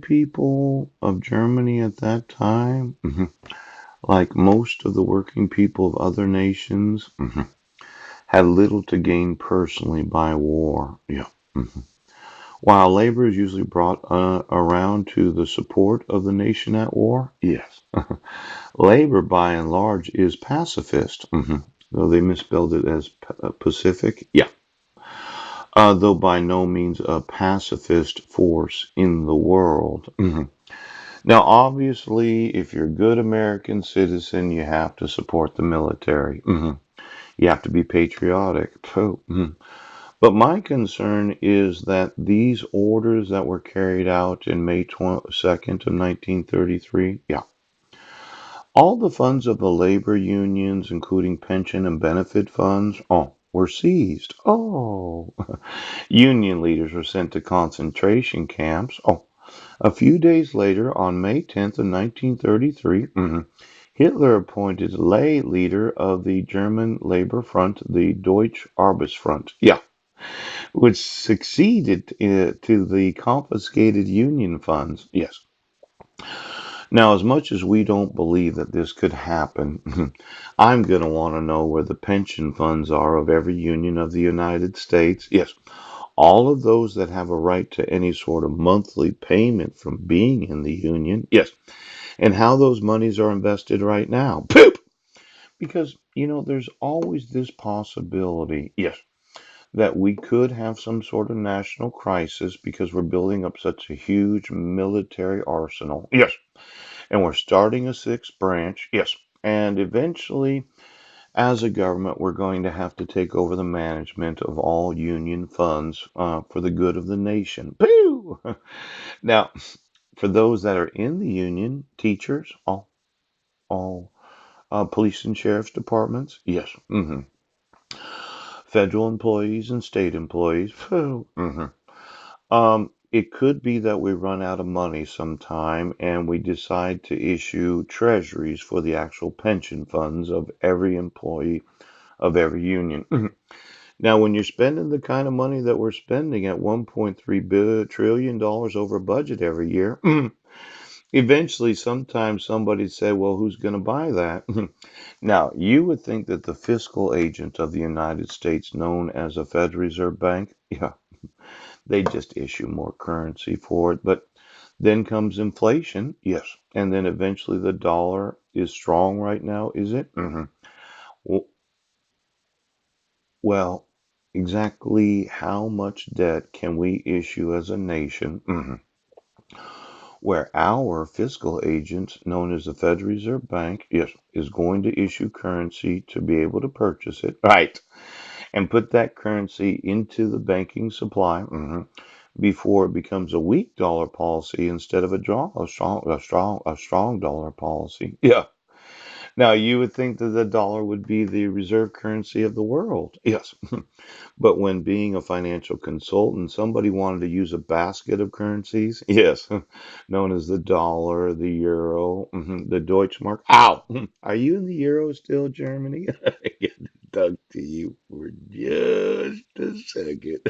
People of Germany at that time, like most of the working people of other nations, had little to gain personally by war. Yeah. Mhm. While labor is usually brought around to the support of the nation at war, yes. Labor, by and large, is pacifist. Though they misspelled it as Pacific. Yeah. Though by no means a pacifist force in the world. Now, obviously, if you're a good American citizen, you have to support the military. You have to be patriotic. But my concern is that these orders that were carried out in May 2nd of 1933, yeah, all the funds of the labor unions, including pension and benefit funds, were seized. Oh, union leaders were sent to concentration camps. A few days later, on May 10th of 1933, Hitler appointed lay leader of the German Labor Front, the Deutsche Arbeitsfront. Yeah, which succeeded to the confiscated union funds. Yes. Now, as much as we don't believe that this could happen, I'm going to want to know where the pension funds are of every union of the United States. Yes, all of those that have a right to any sort of monthly payment from being in the union. Yes, and how those monies are invested right now. Poop! Because, there's always this possibility. Yes, that we could have some sort of national crisis because we're building up such a huge military arsenal. Yes. And we're starting a sixth branch. Yes. And eventually, as a government, we're going to have to take over the management of all union funds for the good of the nation. Pooh! Now, for those that are in the union, teachers, all police and sheriff's departments, yes. Federal employees and state employees. Phew. It could be that we run out of money sometime and we decide to issue treasuries for the actual pension funds of every employee of every union. Now, when you're spending the kind of money that we're spending at $1.3 trillion over budget every year, eventually, sometimes somebody say, well, who's going to buy that? Now, you would think that the fiscal agent of the United States, known as a Federal Reserve Bank, yeah, they just issue more currency for it. But then comes inflation, yes. And then eventually the dollar is strong right now, is it? Well, exactly how much debt can we issue as a nation? Where our fiscal agent, known as the Federal Reserve Bank, yes, is going to issue currency to be able to purchase it, right? And put that currency into the banking supply. Before it becomes a weak dollar policy instead of a strong dollar policy. Yeah. Now you would think that the dollar would be the reserve currency of the world. Yes. But when being a financial consultant, somebody wanted to use a basket of currencies. Yes. Known as the dollar, the euro, the Deutschmark. Ow! Are you in the euro still, Germany? I get to talk to you for just a second.